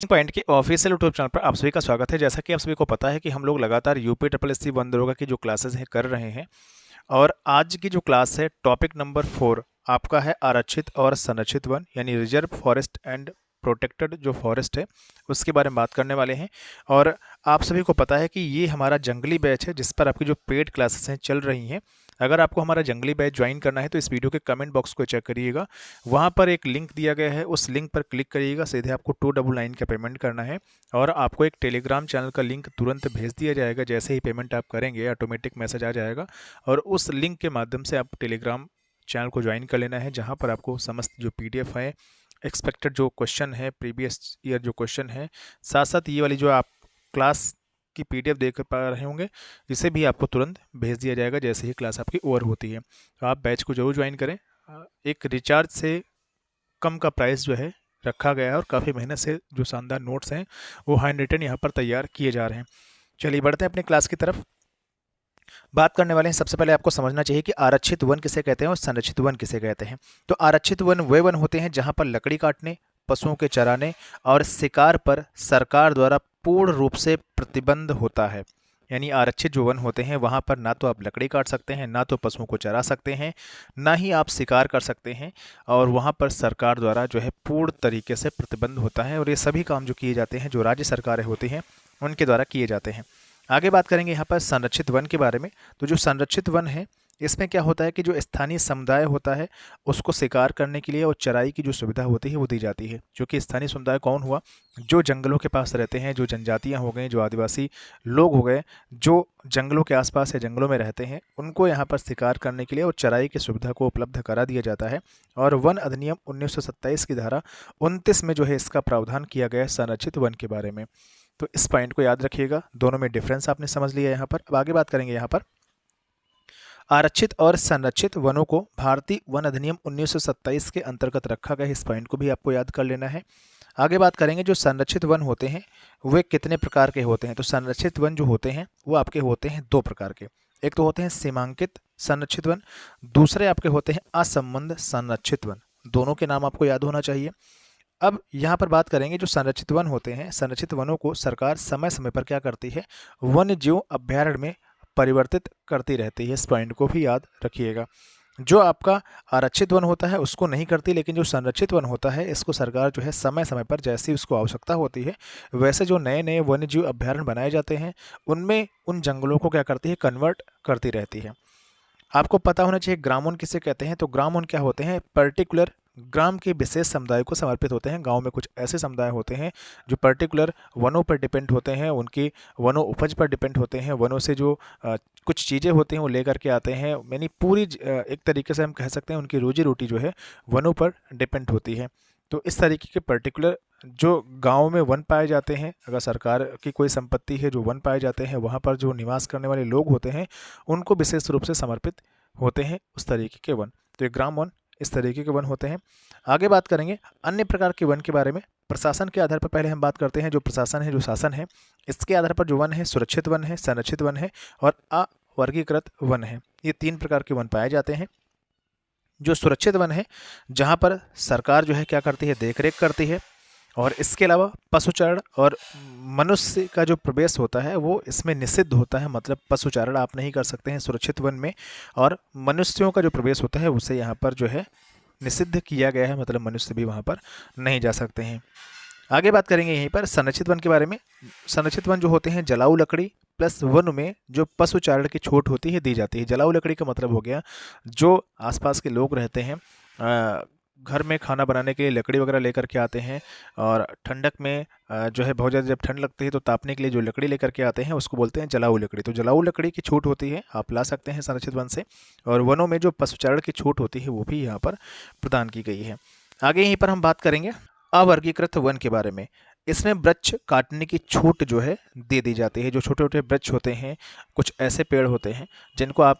Point के official YouTube channel पर आप सभी का स्वागत है। जैसा कि आप सभी को पता है कि हम लोग लगातार UP triple S C one दरोगा की जो क्लासेस हैं कर रहे हैं, और आज की जो क्लास है टॉपिक नंबर 4 आपका है आरक्षित और संरक्षित वन यानी रिजर्व फॉरेस्ट एंड प्रोटेक्टेड जो फॉरेस्ट है उसके बारे में बात करने वाले हैं। और आप सभी को पता है कि ये हमारा जंगली बैच है जिस पर आपकी जो पेड क्लासेस हैं चल रही हैं। अगर आपको हमारा जंगली बैच ज्वाइन करना है तो इस वीडियो के कमेंट बॉक्स को चेक करिएगा, वहाँ पर एक लिंक दिया गया है, उस लिंक पर क्लिक करिएगा, सीधे आपको 299 का पेमेंट करना है और आपको एक टेलीग्राम चैनल का लिंक तुरंत भेज दिया जाएगा। जैसे ही पेमेंट आप करेंगे ऑटोमेटिक मैसेज आ जाएगा और उस लिंक के माध्यम से आप टेलीग्राम चैनल को ज्वाइन कर लेना है, जहाँ पर आपको समस्त जो पीडीएफ है, एक्सपेक्टेड जो क्वेश्चन है, प्रीवियस ईयर जो क्वेश्चन है, साथ साथ ये वाली जो आप क्लास की पीडीएफ देख पा रहे होंगे, इसे भी आपको तुरंत भेज दिया जाएगा जैसे ही क्लास आपकी ओवर होती है। तो आप बैच को जरूर ज्वाइन करें। एक रिचार्ज से कम का प्राइस जो है रखा गया है और काफ़ी मेहनत से जो शानदार नोट्स हैं वो हैंड रिटन यहाँ पर तैयार किए जा रहे हैं। चलिए बढ़ते हैं अपने क्लास की तरफ। बात करने वाले हैं, सबसे पहले आपको समझना चाहिए कि आरक्षित वन किसे कहते हैं और संरक्षित वन किसे कहते हैं। तो आरक्षित वन वे वन होते हैं जहां पर लकड़ी काटने, पशुओं के चराने और शिकार पर सरकार द्वारा पूर्ण रूप से प्रतिबंध होता है। यानी आरक्षित जो वन होते हैं वहां पर ना तो आप लकड़ी काट सकते हैं, ना तो पशुओं को चरा सकते हैं, ना ही आप शिकार कर सकते हैं, और वहां पर सरकार द्वारा जो है पूर्ण तरीके से प्रतिबंध होता है। और ये सभी काम जो किए जाते हैं जो राज्य सरकारें होती हैं उनके द्वारा किए जाते हैं। आगे बात करेंगे यहाँ पर संरक्षित वन के बारे में। तो जो संरक्षित वन है इसमें क्या होता है कि जो स्थानीय समुदाय होता है उसको शिकार करने के लिए और चराई की जो सुविधा होती है वो दी जाती है। जो कि स्थानीय समुदाय कौन हुआ? जो जंगलों के पास रहते हैं, जो जनजातियाँ हो गई, जो आदिवासी लोग हो गए, जो जंगलों के आसपास या जंगलों में रहते हैं, उनको यहाँ पर शिकार करने के लिए और चराई की सुविधा को उपलब्ध करा दिया जाता है। और वन अधिनियम 1927 की धारा 29 में जो है इसका प्रावधान किया गया है संरक्षित वन के बारे में। तो इस पॉइंट को याद रखिएगा, दोनों में डिफरेंस आपने समझ लिया यहाँ पर। अब आगे बात करेंगे यहाँ पर आरक्षित और संरक्षित वनों को भारतीय वन अधिनियम 1927 के अंतर्गत रखा गया है। इस पॉइंट को भी आपको याद कर लेना है। आगे बात करेंगे जो संरक्षित वन होते हैं वे कितने प्रकार के होते हैं। तो संरक्षित वन जो होते हैं वो आपके होते हैं दो प्रकार के। एक तो होते हैं सीमांकित संरक्षित वन, दूसरे आपके होते हैं असंबद्ध संरक्षित वन। दोनों के नाम आपको याद होना चाहिए। अब यहाँ पर बात करेंगे जो संरक्षित वन होते हैं, संरक्षित वनों को सरकार समय समय पर क्या करती है, वन्य जीव अभ्यारण्य में परिवर्तित करती रहती है। इस पॉइंट को भी याद रखिएगा। जो आपका आरक्षित वन होता है उसको नहीं करती, लेकिन जो संरक्षित वन होता है इसको सरकार जो है समय समय पर जैसी उसको आवश्यकता होती है वैसे जो नए नए वन्य जीव अभ्यारण्य बनाए जाते हैं उनमें उन जंगलों को क्या करती है, कन्वर्ट करती रहती है। आपको पता होना चाहिए ग्राम वन किसे कहते हैं। तो ग्राम वन क्या होते हैं, पर्टिकुलर ग्राम के विशेष समुदाय को समर्पित होते हैं। गांव में कुछ ऐसे समुदाय होते हैं जो पर्टिकुलर वनों पर डिपेंड होते हैं, उनकी वनों उपज पर डिपेंड होते हैं, वनों से जो कुछ चीज़ें होती हैं वो लेकर के आते हैं। यानी पूरी एक तरीके से हम कह सकते हैं उनकी रोजी रोटी जो है वनों पर डिपेंड होती है। तो इस तरीके के पर्टिकुलर जो गांव में वन पाए जाते हैं, अगर सरकार की कोई संपत्ति है जो वन पाए जाते हैं, वहाँ पर जो निवास करने वाले लोग होते हैं उनको विशेष रूप से समर्पित होते हैं उस तरीके के वन। तो ये ग्राम वन इस तरीके के वन होते हैं। आगे बात करेंगे अन्य प्रकार के वन के बारे में। प्रशासन के आधार पर पहले हम बात करते हैं। जो प्रशासन है, जो शासन है, इसके आधार पर जो वन है सुरक्षित वन है, संरक्षित वन है और अवर्गीकृत वन है। ये तीन प्रकार के वन पाए जाते हैं। जो सुरक्षित वन है जहाँ पर सरकार जो है क्या करती है, देख रेख करती है, और इसके अलावा पशुचारण और मनुष्य का जो प्रवेश होता है वो इसमें निषिद्ध होता है। मतलब पशुचारण आप नहीं कर सकते हैं सुरक्षित वन में, और मनुष्यों का जो प्रवेश होता है उसे यहाँ पर जो है निषिद्ध किया गया है, मतलब मनुष्य भी वहाँ पर नहीं जा सकते हैं। आगे बात करेंगे यहीं पर संरक्षित वन के बारे में। संरक्षित वन जो होते हैं जलाऊ लकड़ी प्लस वन में जो पशुचारण की छूट होती है दी जाती है। जलाऊ लकड़ी का मतलब हो गया जो आसपास के लोग रहते हैं, घर में खाना बनाने के लिए लकड़ी वगैरह लेकर के आते हैं, और ठंडक में जो है बहुत ज़्यादा जब ठंड लगती है तो तापने के लिए जो लकड़ी लेकर के आते हैं उसको बोलते हैं जलाऊ लकड़ी। तो जलाऊ लकड़ी की छूट होती है, आप ला सकते हैं संरक्षित वन से। और वनों में जो पशुचारण की छूट होती है वो भी यहाँ पर प्रदान की गई है। आगे यहीं पर हम बात करेंगे अवर्गीकृत वन के बारे में। इसमें वृक्ष काटने की छूट जो है दे दी जाती है। जो छोटे छोटे वृक्ष होते हैं, कुछ ऐसे पेड़ होते हैं जिनको आप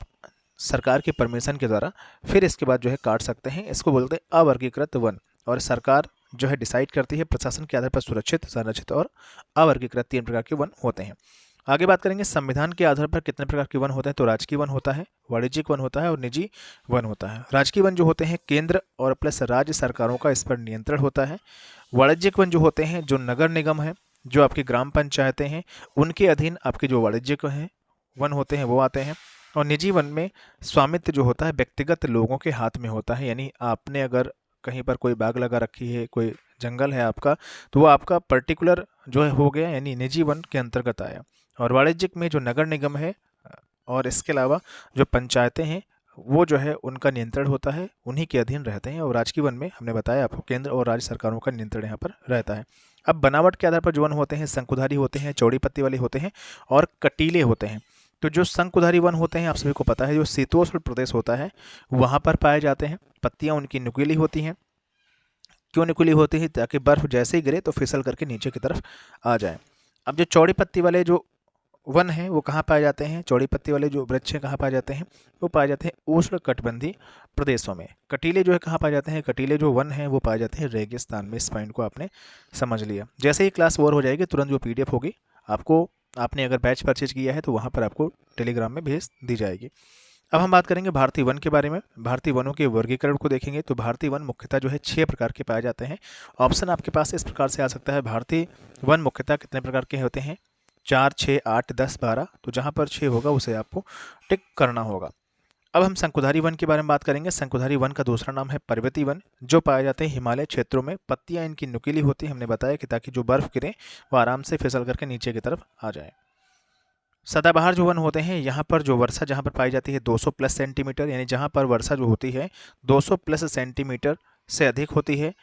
सरकार की परमिशन के द्वारा फिर इसके बाद जो है काट सकते हैं, इसको बोलते हैं अवर्गीकृत वन। और सरकार जो है डिसाइड करती है प्रशासन के आधार पर सुरक्षित, संरक्षित और अवर्गीकृत तीन प्रकार के वन होते हैं। आगे बात करेंगे संविधान के आधार पर कितने प्रकार के वन होते हैं, तो राजकीय वन होता है, वाणिज्यिक वन होता है और निजी वन होता है। राजकीय वन जो होते हैं केंद्र और प्लस राज्य सरकारों का इस पर नियंत्रण होता है। वाणिज्यिक वन जो होते हैं जो नगर निगम है, जो आपकी ग्राम पंचायतें हैं, उनके अधीन आपके जो वाणिज्यिक हैं वन होते हैं वो आते हैं। और निजी वन में स्वामित्व जो होता है व्यक्तिगत लोगों के हाथ में होता है, यानी आपने अगर कहीं पर कोई बाग लगा रखी है, कोई जंगल है आपका, तो वो आपका पर्टिकुलर जो है हो गया, यानी निजी वन के अंतर्गत आया। और वाणिज्यिक में जो नगर निगम है और इसके अलावा जो पंचायतें हैं वो जो है उनका नियंत्रण होता है, उन्हीं के अधीन रहते हैं। और राजकीय वन में हमने बताया आपको केंद्र और राज्य सरकारों का नियंत्रण यहाँ पर रहता है। अब बनावट के आधार पर जो वन होते हैं शंकुधारी होते हैं, चौड़ी पत्ती वाले होते हैं और कटीले होते हैं। तो जो शंकुधारी वन होते हैं आप सभी को पता है जो शीतोष्ण प्रदेश होता है वहाँ पर पाए जाते हैं। पत्तियाँ उनकी नुकीली होती हैं। क्यों नुकीली होती है, ताकि बर्फ जैसे ही गिरे तो फिसल करके नीचे की तरफ आ जाए। अब जो चौड़ी पत्ती वाले जो वन हैं वो कहाँ पाए जाते हैं, चौड़ी पत्ती वाले जो वृक्ष हैं कहाँ पाए जाते हैं, वो पाए जाते हैं उष्ण कटिबंधीय प्रदेशों में। कटीले जो है कहाँ पाए जाते हैं, कटीले जो वन हैं वो पाए जाते हैं रेगिस्तान में। इस पॉइंट को आपने समझ लिया। जैसे ही क्लास ओवर हो जाएगी तुरंत जो PDF होगी आपको, आपने अगर बैच परचेज किया है तो वहाँ पर आपको टेलीग्राम में भेज दी जाएगी। अब हम बात करेंगे भारतीय वन के बारे में। भारतीय वनों के वर्गीकरण को देखेंगे तो भारतीय वन मुख्यतः जो है 6 प्रकार के पाए जाते हैं। ऑप्शन आपके पास इस प्रकार से आ सकता है, भारतीय वन मुख्यतः कितने प्रकार के होते हैं, 4, 6, 8, 10, 12। तो जहाँ पर 6 होगा उसे आपको टिक करना होगा। अब हम शंकुधारी वन के बारे में बात करेंगे। शंकुधारी वन का दूसरा नाम है पर्वतीय वन, जो पाए जाते हैं हिमालय क्षेत्रों में। पत्तियां इनकी नुकीली होती हैं, हमने बताया कि ताकि जो बर्फ गिरे वो आराम से फिसल करके नीचे की तरफ आ जाए। सदाबहार जो वन होते हैं यहाँ पर जो वर्षा जहाँ पर पाई जाती है 200 प्लस सेंटीमीटर, यानी जहाँ पर वर्षा जो होती है 200 प्लस सेंटीमीटर से अधिक होती है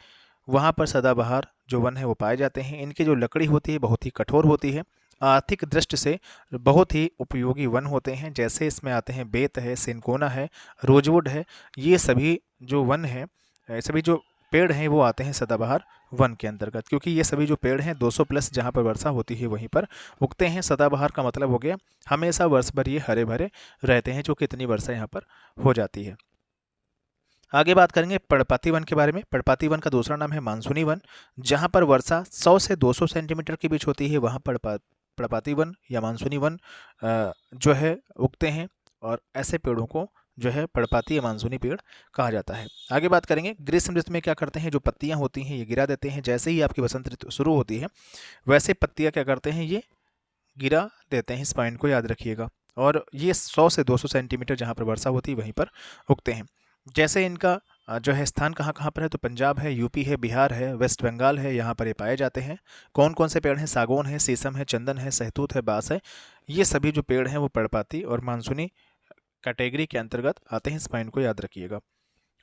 वहाँ पर सदाबहार जो वन है वो पाए जाते हैं। इनकी जो लकड़ी होती है बहुत ही कठोर होती है। आर्थिक दृष्टि से बहुत ही उपयोगी वन होते हैं। जैसे इसमें आते हैं बेत है, सिनकोना है, रोजवुड है। ये सभी जो वन हैं, सभी जो पेड़ हैं वो आते हैं सदाबहार वन के अंतर्गत, क्योंकि ये सभी जो पेड़ हैं 200 प्लस जहाँ पर वर्षा होती है वहीं पर उगते हैं। सदाबहार का मतलब हो गया हमेशा वर्ष भर ये हरे भरे रहते हैं, जो कि इतनी वर्षा यहाँ पर हो जाती है। आगे बात करेंगे पर्णपाती वन के बारे में। पर्णपाती वन का दूसरा नाम है मानसूनी वन, जहाँ पर वर्षा 100 से 200 सेंटीमीटर के बीच होती है वहाँ पर्णपाती वन या मानसूनी वन जो है उगते हैं। और ऐसे पेड़ों को जो है पर्णपाती या मानसूनी पेड़ कहा जाता है। आगे बात करेंगे ग्रीष्म ऋतु में क्या करते हैं, जो पत्तियां होती हैं ये गिरा देते हैं। जैसे ही आपकी बसंत ऋतु शुरू होती है वैसे पत्तियां क्या करते हैं, ये गिरा देते हैं। इस पॉइंट को याद रखिएगा। और ये 100 से 200 सेंटीमीटर जहाँ पर वर्षा होती है वहीं पर उगते हैं। जैसे इनका जो है स्थान कहाँ कहाँ पर है, तो पंजाब है, यूपी है, बिहार है, वेस्ट बंगाल है, यहाँ पर ये पाए जाते हैं। कौन कौन से पेड़ हैं, सागौन है, शीशम है, चंदन है, सहतूत है, बांस है। ये सभी जो पेड़ हैं वो पर्णपाती और मानसूनी कैटेगरी के अंतर्गत आते हैं। इस पॉइंट को याद रखिएगा।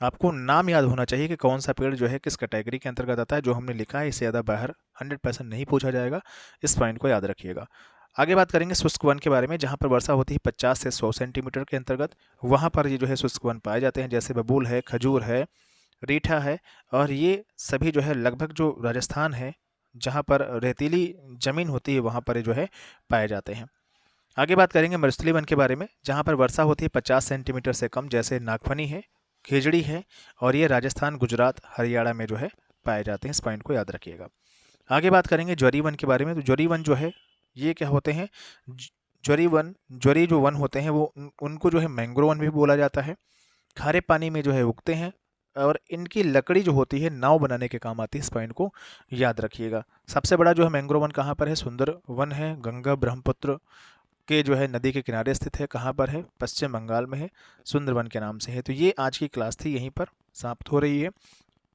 आपको नाम याद होना चाहिए कि कौन सा पेड़ जो है किस कैटेगरी के अंतर्गत आता है। जो हमने लिखा है इससे ज़्यादा बाहर 100% नहीं पूछा जाएगा। इस पॉइंट को याद रखिएगा। आगे बात करेंगे शुष्क वन के बारे में, जहाँ पर वर्षा होती है 50 से 100 सेंटीमीटर के अंतर्गत। वहाँ पर ये जो है शुष्क वन पाए जाते हैं। जैसे बबूल है, खजूर है, रीठा है। और ये सभी जो है लगभग जो राजस्थान है जहाँ पर रेतीली ज़मीन होती है वहाँ पर जो है पाए जाते हैं। आगे बात करेंगे मरुस्थलीय वन के बारे में, जहाँ पर वर्षा होती है 50 सेंटीमीटर से कम। जैसे नागफनी है, खेजड़ी है, और ये राजस्थान, गुजरात, हरियाणा में जो है पाए जाते हैं। इस पॉइंट को याद रखिएगा। आगे बात करेंगे ज्वारी वन के बारे में। तो ज्वारी वन जो है ये क्या होते हैं, ज्वारी जो वन होते हैं वो उनको जो है मैंग्रोव वन भी बोला जाता है। खारे पानी में जो है उगते हैं और इनकी लकड़ी जो होती है नाव बनाने के काम आती है। इस पॉइंट को याद रखिएगा। सबसे बड़ा जो है मैंग्रोव वन कहाँ पर है, सुंदर वन है, गंगा ब्रह्मपुत्र के जो है नदी के किनारे स्थित है। कहाँ पर है, पश्चिम बंगाल में है, सुंदरवन के नाम से है। तो ये आज की क्लास थी, यहीं पर समाप्त हो रही है।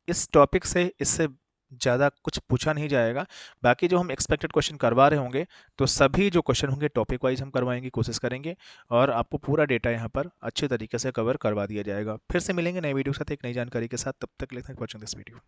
इस टॉपिक से इससे ज़्यादा कुछ पूछा नहीं जाएगा। बाकी जो हम एक्सपेक्टेड क्वेश्चन करवा रहे होंगे तो सभी जो क्वेश्चन होंगे टॉपिक वाइज हम करवाएंगे, कोशिश करेंगे, और आपको पूरा डेटा यहाँ पर अच्छे तरीके से कवर करवा दिया जाएगा। फिर से मिलेंगे नए वीडियो के साथ, एक नई जानकारी के साथ। तब तक के लिए thank for watching this video.